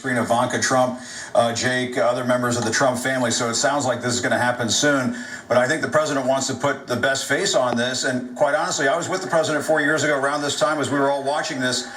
screen Ivanka Trump, Jake, other members of the Trump family. So it sounds like this is going to happen soon. But I think the president wants to put the best face on this. And quite honestly, I was with the president 4 years ago around this time as we were all watching this.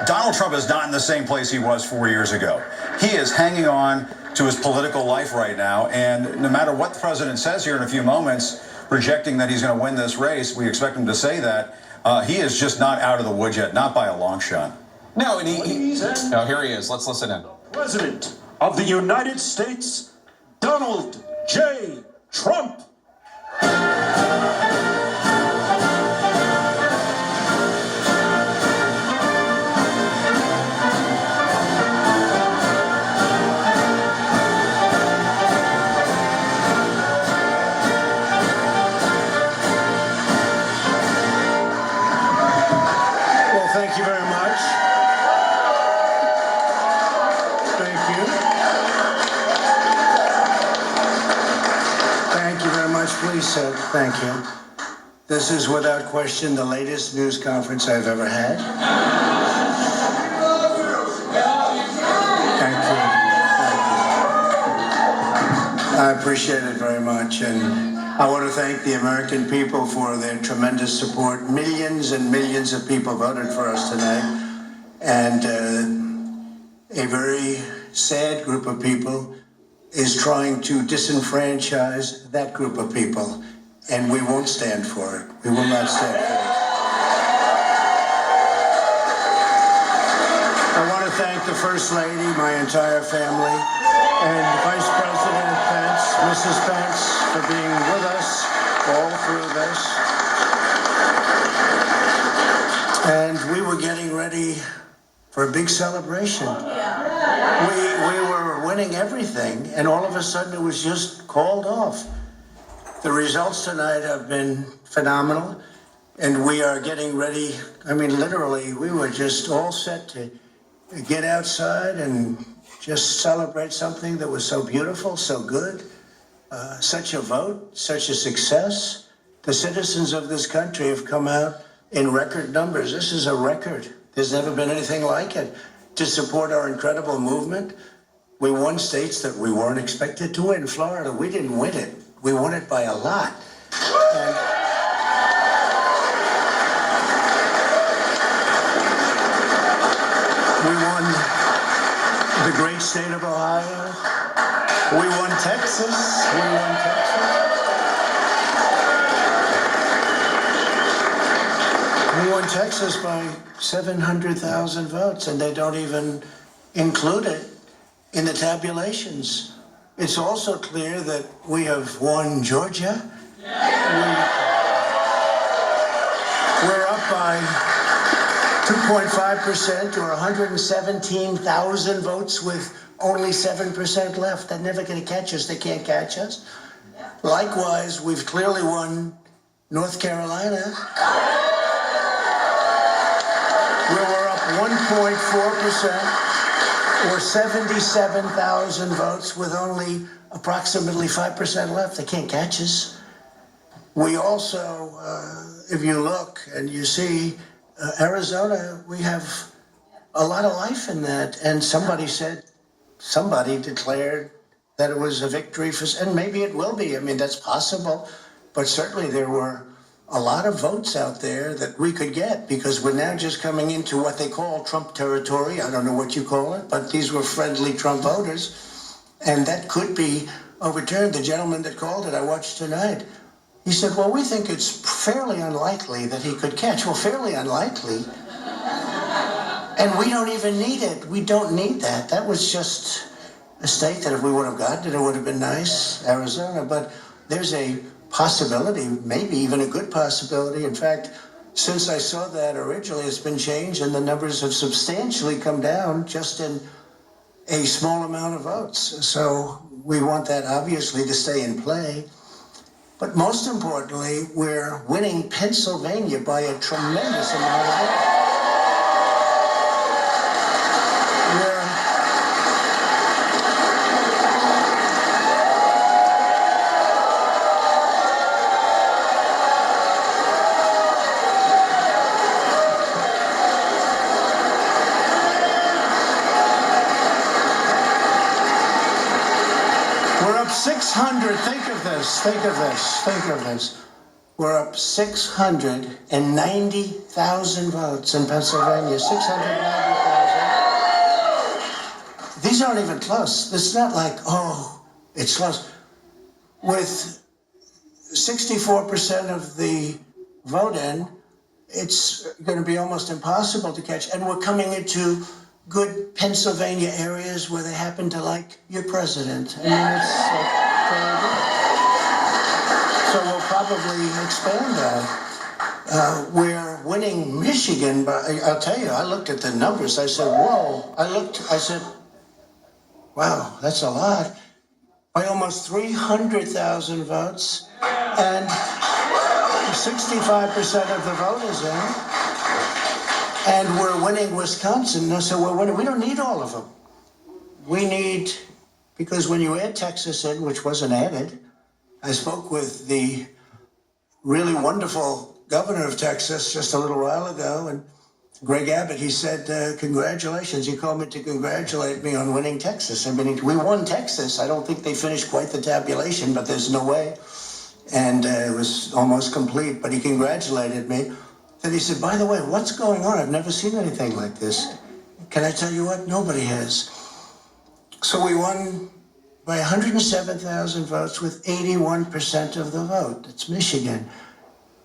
Donald Trump is not in the same place he was 4 years ago. He is hanging on to his political life right now. And no matter what the president says here in a few moments, projecting that he's going to win this race, we expect him to say that, he is just not out of the woods yet, not by a long shot. No, and no, here he is. Let's listen in. President of the United States, Donald J. Trump. Thank you very much. Thank you. Thank you very much. Please sit. Thank you. This is without question the latest news conference I've ever had. Thank you. Thank you. I appreciate it very much. And I want to thank the American people for their tremendous support. Millions and millions of people voted for us tonight. And a very sad group of people is trying to disenfranchise that group of people. And we won't stand for it. We will not stand for it. I want to thank the First Lady, my entire family, and Vice President Pence, Mrs. Pence, for being with us all through this. And we were getting ready for a big celebration. We were winning everything, and all of a sudden it was just called off. The results tonight have been phenomenal, and we are getting ready. I mean, literally, we were just all set to get outside and just celebrate something that was so beautiful, so good. Such a vote, such a success. The citizens of this country have come out in record numbers. This is a record. There's never been anything like it. To support our incredible movement, we won states that we weren't expected to win. Florida, we didn't win it. We won it by a lot. And we won the great state of Ohio. We won Texas. We won Texas. We won Texas by 700,000 votes, and they don't even include it in the tabulations. It's also clear that we have won Georgia. We're up by 2.5% or 117,000 votes with only 7% left. They're never going to catch us. They can't catch us. Likewise, we've clearly won North Carolina. Where we're up 1.4%. Or 77,000 votes with only approximately 5% left. They can't catch us. We also, if you look and you see Arizona, we have a lot of life in that. And somebody declared that it was a victory for, and maybe it will be. I mean, that's possible. But certainly there were a lot of votes out there that we could get because we're now just coming into what they call Trump territory. I don't know what you call it, but these were friendly Trump voters. And that could be overturned. The gentleman that called it, I watched tonight, he said, well, we think it's fairly unlikely that he could catch. Well, fairly unlikely. And we don't even need it. We don't need that. That was just a state that if we would have gotten it, it would have been nice, Arizona. But there's a possibility, maybe even a good possibility. In fact, since I saw that originally, it's been changed and the numbers have substantially come down just in a small amount of votes. So we want that obviously to stay in play. But most importantly, we're winning Pennsylvania by a tremendous amount of votes. 600, think of this. We're up 690,000 votes in Pennsylvania, 690,000. These aren't even close. It's not like, oh, it's close. With 64% of the vote in, it's going to be almost impossible to catch. And we're coming into good Pennsylvania areas where they happen to like your president. I mean, it's so we'll probably expand that. We're winning Michigan, but I'll tell you, I looked at the numbers. I said, whoa. I said, wow, that's a lot. By almost 300,000 votes, and 65% of the vote is in. And we're winning Wisconsin, so we're winning. We don't need all of them. We need, because when you add Texas in, which wasn't added, I spoke with the really wonderful governor of Texas just a little while ago, and Greg Abbott, he said, congratulations. He called me to congratulate me on winning Texas. I mean, we won Texas. I don't think they finished quite the tabulation, but there's no way. And it was almost complete, but he congratulated me. Then he said, by the way, what's going on? I've never seen anything like this. Can I tell you what? Nobody has. So we won by 107,000 votes with 81% of the vote. That's Michigan.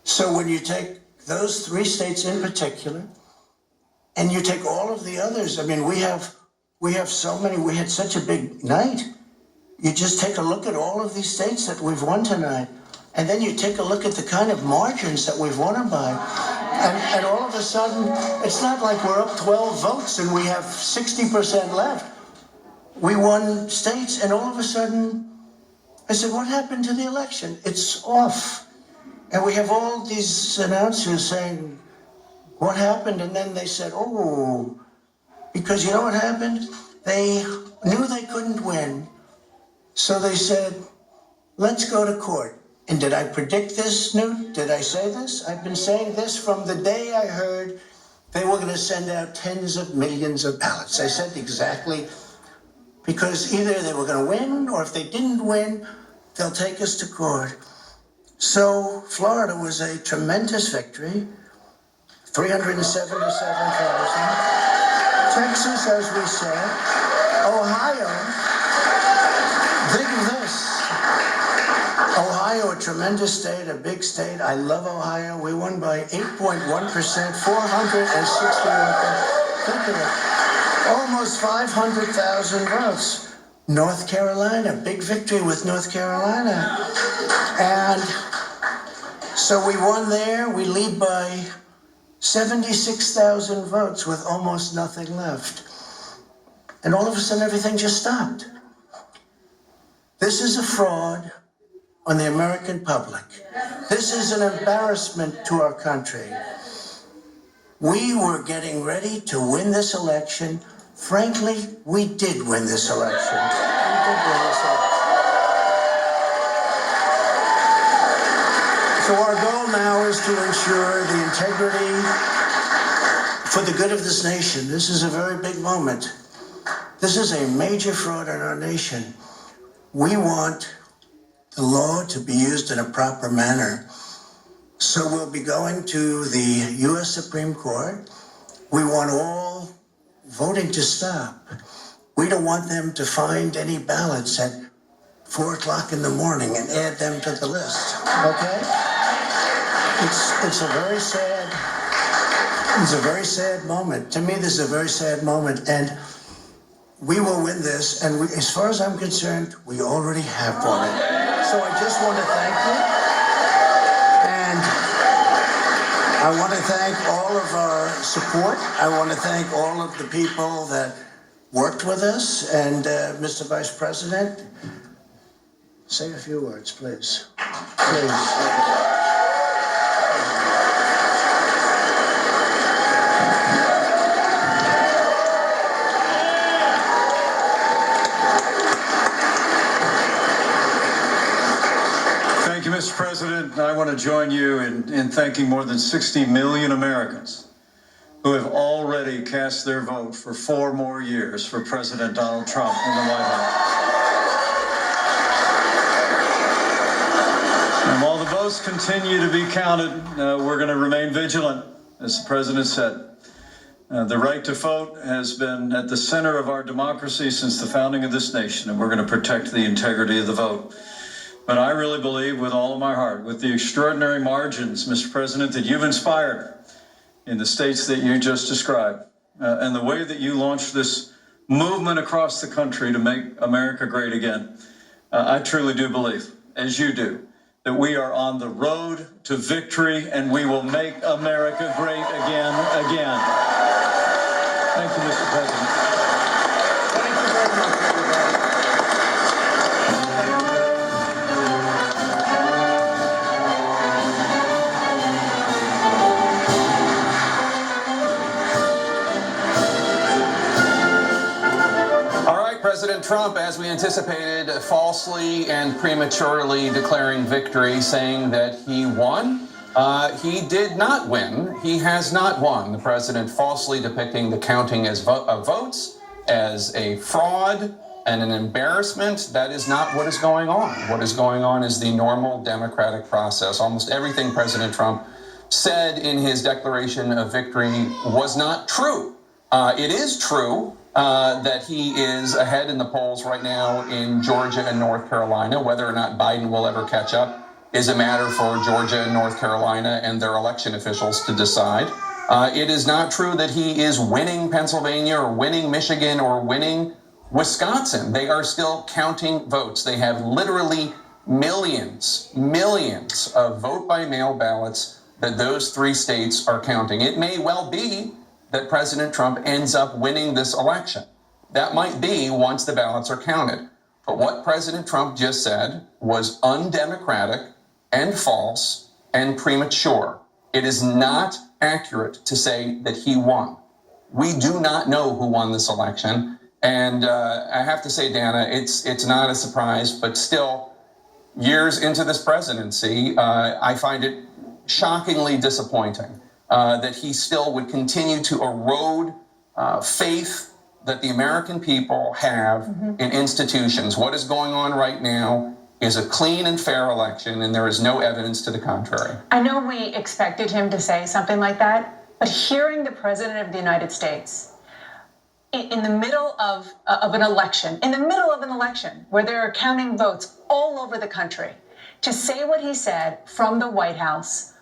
So when you take those three states in particular, and you take all of the others, I mean, we have so many, we had such a big night. You just take a look at all of these states that we've won tonight, and then you take a look at the kind of margins that we've won them by. And all of a sudden, it's not like we're up 12 votes and we have 60% left. We won states, and all of a sudden, I said, what happened to the election? It's off. And we have all these announcers saying, what happened? And then they said, oh, because you know what happened? They knew they couldn't win. So they said, let's go to court. And did I predict this, Newt? Did I say this? I've been saying this from the day I heard they were going to send out tens of millions of ballots. I said exactly, because either they were going to win, or if they didn't win, they'll take us to court. So Florida was a tremendous victory, 377,000. Texas, as we said. Ohio, think of this. Ohio, a tremendous state, a big state. I love Ohio. We won by 8.1%, 461,000. Think of it. Almost 500,000 votes. North Carolina, big victory with North Carolina. And so we won there. We lead by 76,000 votes with almost nothing left. And all of a sudden, everything just stopped. This is a fraud on the American public. This is an embarrassment to our country. We were getting ready to win this election. Frankly, we did win this election. So our goal now is to ensure the integrity for the good of this nation. This is a very big moment. This is a major fraud in our nation. We want the law to be used in a proper manner. So we'll be going to the U.S. Supreme Court. We want all voting to stop. We don't want them to find any ballots at 4 o'clock in the morning and add them to the list, okay? It's a very sad moment. To me, this is a very sad moment, and we will win this, and as far as I'm concerned, we already have won it. So I just want to thank you, and I want to thank all of our support. I want to thank all of the people that worked with us, and Mr. Vice President, say a few words, please. Please. Thank you, Mr. President. I want to join you in thanking more than 60 million Americans who have already cast their vote for 4 more years for President Donald Trump in the White House. ballots continue to be counted, we're going to remain vigilant, as the president said. The right to vote has been at the center of our democracy since the founding of this nation, and we're going to protect the integrity of the vote. But I really believe with all of my heart, with the extraordinary margins, Mr. President, that you've inspired in the states that you just described, and the way that you launched this movement across the country to make America great again, I truly do believe, as you do, that we are on the road to victory and we will make America great again. Thank you, Mr. President. Thank you very much, everybody. President Trump, as we anticipated, falsely and prematurely declaring victory, saying that he won. He did not win. He has not won. The president falsely depicting the counting of votes as a fraud and an embarrassment. That is not what is going on. What is going on is the normal democratic process. Almost everything President Trump said in his declaration of victory was not true. It is true that he is ahead in the polls right now in Georgia and North Carolina. Whether or not Biden will ever catch up is a matter for Georgia and North Carolina and their election officials to decide. It is not true that he is winning Pennsylvania or winning Michigan or winning Wisconsin. They are still counting votes. They have literally millions of vote-by-mail ballots that those three states are counting. It may well be that President Trump ends up winning this election. That might be once the ballots are counted. But what President Trump just said was undemocratic and false and premature. It is not accurate to say that he won. We do not know who won this election. And I have to say, Dana, it's not a surprise, but still, years into this presidency, I find it shockingly disappointing that he still would continue to erode faith that the American people have in institutions. What is going on right now is a clean and fair election, and there is no evidence to the contrary. I know we expected him to say something like that, but hearing the President of the United States in the middle of an election, where they're counting votes all over the country, to say what he said from the White House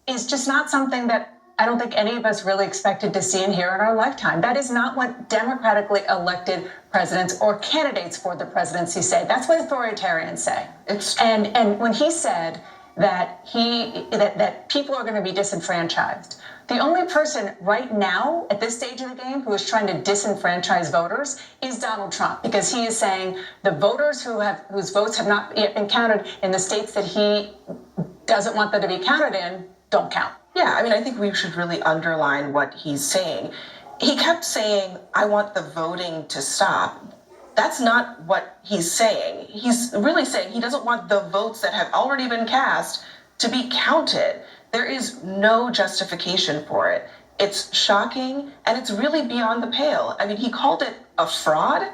is just not something that I don't think any of us really expected to see and hear in our lifetime. That is not what democratically elected presidents or candidates for the presidency say. That's what authoritarians say. And when he said that that people are going to be disenfranchised, the only person right now at this stage of the game who is trying to disenfranchise voters is Donald Trump, because he is saying the voters whose votes have not yet been counted in the states that he doesn't want them to be counted in don't count. Yeah, I mean, I think we should really underline what he's saying. He kept saying, I want the voting to stop. That's not what he's saying. He's really saying he doesn't want the votes that have already been cast to be counted. There is no justification for it. It's shocking, and it's really beyond the pale. I mean, he called it a fraud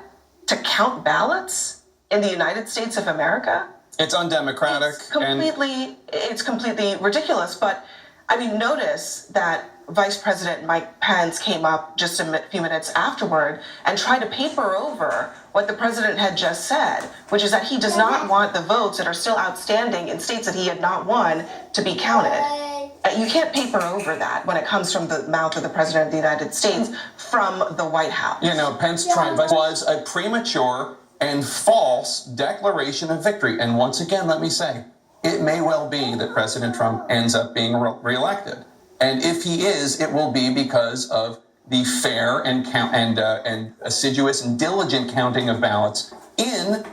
to count ballots in the United States of America. It's undemocratic. It's completely ridiculous. But I mean, notice that Vice President Mike Pence came up just a few minutes afterward and tried to paper over what the president had just said, which is that he does not want the votes that are still outstanding in states that he had not won to be counted. You can't paper over that when it comes from the mouth of the President of the United States from the White House. You know, Pence was a premature and false declaration of victory. And once again, let me say, it may well be that President Trump ends up being reelected. And if he is, it will be because of the fair and assiduous and diligent counting of ballots in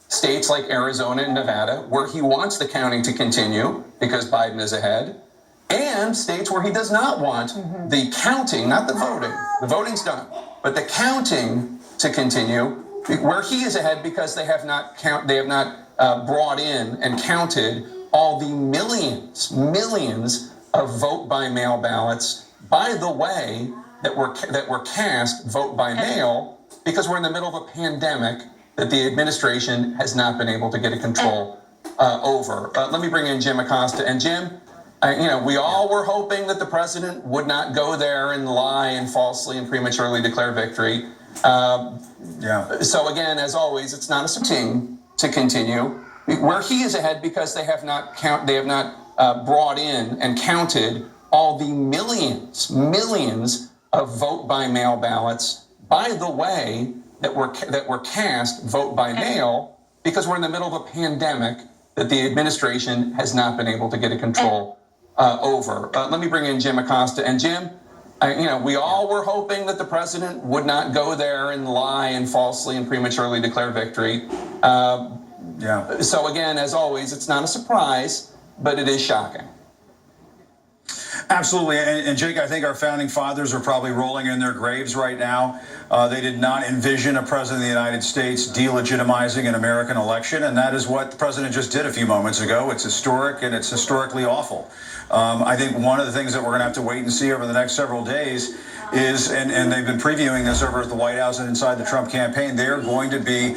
states like Arizona and Nevada, where he wants the counting to continue because Biden is ahead, and states where he does not want the counting, not the voting. The voting's done, but the counting to continue, where he is ahead because they have not brought in and counted all the millions of vote-by-mail ballots, by the way, that were cast vote-by-mail, because we're in the middle of a pandemic that the administration has not been able to get a control over. Let me bring in Jim Acosta. And Jim, we all were hoping that the president would not go there and lie and falsely and prematurely declare victory. So again, as always, it's not a team to continue. Where he is ahead because they have not brought in and counted all the millions of vote by mail ballots, by the way, that were cast vote by mail, because we're in the middle of a pandemic that the administration has not been able to get a control over. Let me bring in Jim Acosta. And Jim, we all were hoping that the president would not go there and lie and falsely and prematurely declare victory. So again, as always, it's not a surprise, but it is shocking. Absolutely. And Jake, I think our founding fathers are probably rolling in their graves right now. They did not envision a president of the United States delegitimizing an American election, and that is what the president just did a few moments ago. It's historic, and it's historically awful. I think one of the things that we're going to have to wait and see over the next several days is, and they've been previewing this over at the White House and inside the Trump campaign, they're going to be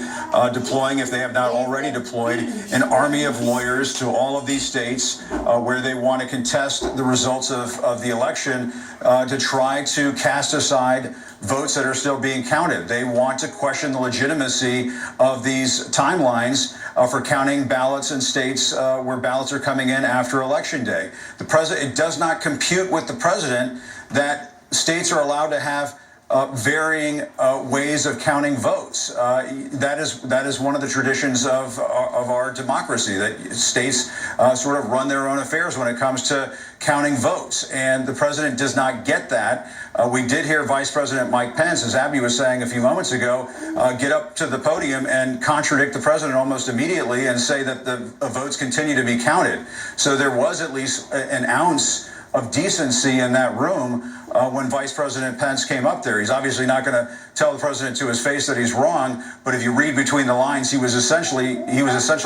deploying, if they have not already deployed, an army of lawyers to all of these states where they want to contest the results of the election to try to cast aside votes that are still being counted. They want to question the legitimacy of these timelines for counting ballots in states where ballots are coming in after Election Day. It does not compute with the president that states are allowed to have varying ways of counting votes. That is one of the traditions of our democracy, that states sort of run their own affairs when it comes to counting votes. And the president does not get that. We did hear Vice President Mike Pence, as Abby was saying a few moments ago, get up to the podium and contradict the president almost immediately and say that the votes continue to be counted. So there was at least an ounce of decency in that room when Vice President Pence came up there. He's obviously not going to tell the president to his face that he's wrong, but if you read between the lines, he was essentially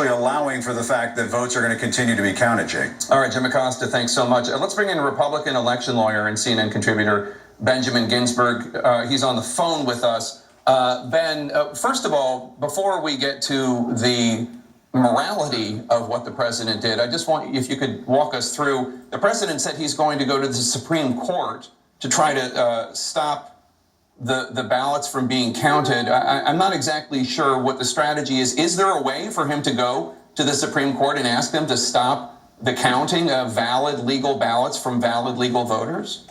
allowing for the fact that votes are going to continue to be counted, Jake. All right, Jim Acosta, thanks so much. Let's bring in a Republican election lawyer and CNN contributor, Benjamin Ginsburg. He's on the phone with us. Ben, first of all, before we get to the morality of what the president did, I just want, if you could walk us through, the president said he's going to go to the Supreme Court to try to stop the ballots from being counted. I'm not exactly sure what the strategy is. Is there a way for him to go to the Supreme Court and ask them to stop the counting of valid legal ballots from valid legal voters?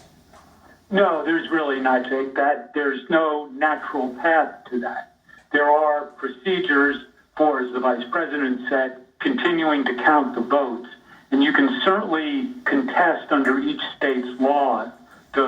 No, there's really not, Jake. There's no natural path to that. There are procedures for, as the vice president said, continuing to count the votes. And you can certainly contest under each state's law the